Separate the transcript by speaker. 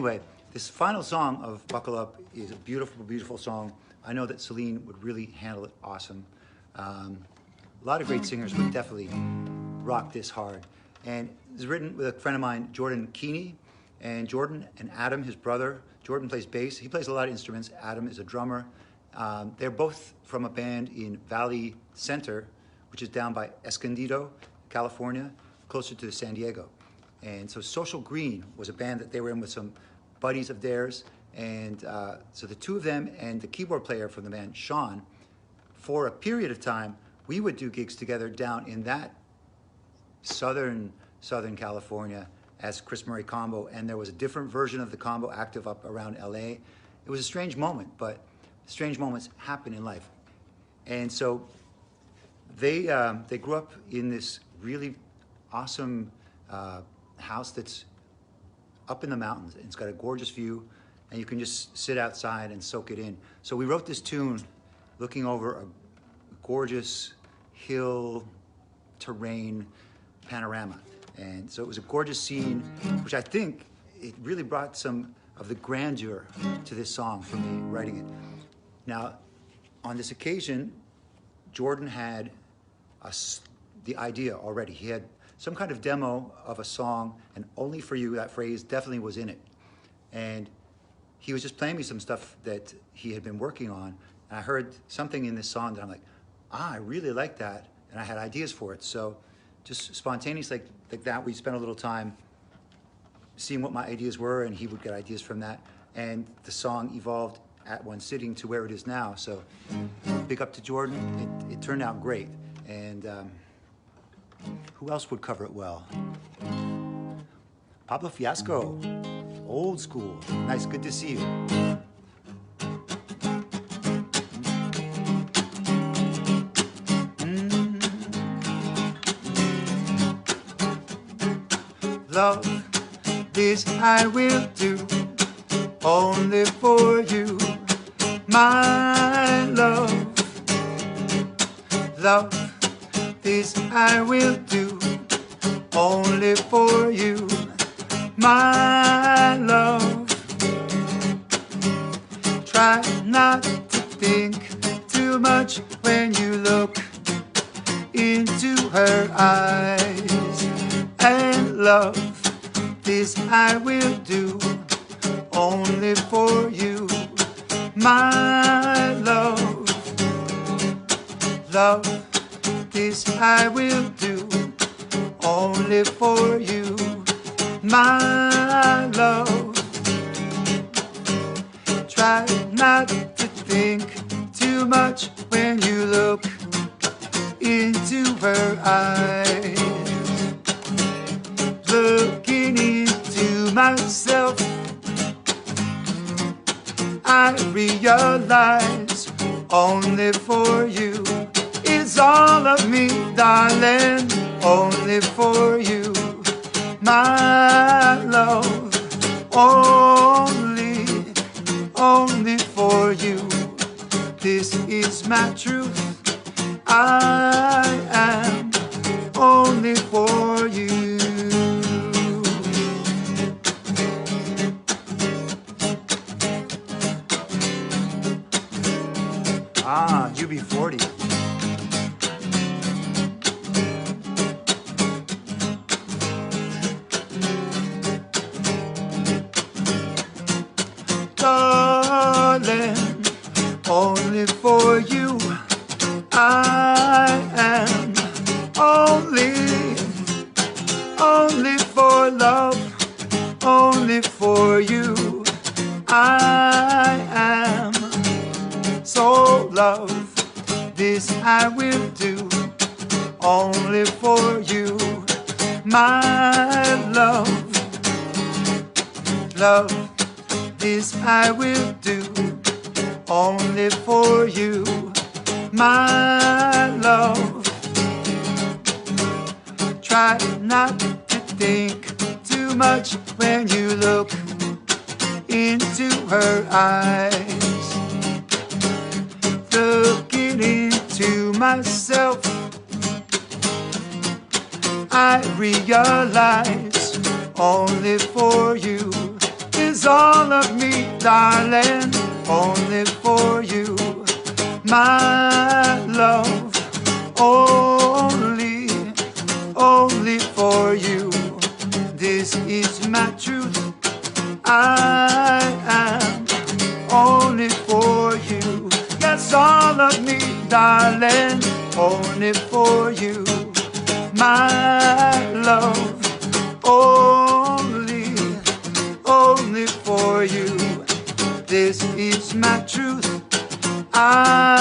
Speaker 1: Anyway, this final song of Buckle Up is a beautiful, beautiful song. I know that Celine would really handle it awesome. A lot of great singers would definitely rock this hard. And it was written with a friend of mine, Jordan Keeney. And Jordan and Adam, his brother, Jordan plays bass. He plays a lot of instruments. Adam is a drummer. They're both from a band in Valley Center, which is down by Escondido, California, closer to San Diego. And so Social Green was a band that they were in with some buddies of theirs. And so the two of them and the keyboard player from the band, Sean, for a period of time, we would do gigs together down in that Southern California as Chris Murray Combo. And there was a different version of the combo active up around LA. It was a strange moment, but strange moments happen in life. And so they grew up in this really awesome house that's up in the mountains. It's got a gorgeous view, and you can just sit outside and soak it in. So we wrote this tune looking over a gorgeous hill terrain panorama. And so it was a gorgeous scene, which I think it really brought some of the grandeur to this song for me writing it. Now, on this occasion, Jordan had the idea already. He had some kind of demo of a song, and "Only for You," that phrase definitely was in it. And he was just playing me some stuff that he had been working on, and I heard something in this song that I'm like, I really like that, and I had ideas for it. So just spontaneous like that, we spent a little time seeing what my ideas were, and he would get ideas from that, and the song evolved at one sitting to where it is now. So big up to Jordan. It turned out great. And who else would cover it well? Pablo Fiasco, old school. Nice, good to see you. Love, this I will do, only for you, my love. Love, this I will do, only for you, my love. Try not to think too much when you look into her eyes. And love, this I will do, only for you, my love. Love, this I will do, only for you, my love. Try not to think too much when you look into her eyes. Looking into myself, I realize only for you is all of me, darling, only for you, my love, only for you. This is my truth, I am only for you. UB40. Darling, only for you, I am only for love, only for you, I am. So love, this I will do, only for you, my love. Love, this I will do, only for you, my love. Try not to think too much when you look into her eyes. Looking into myself, I realize only for you is all of me, darling, only for you. My love, only for you. This is my truth. I am only for you. That's all of me, darling, only for you. My love, only for you. This is my truth. I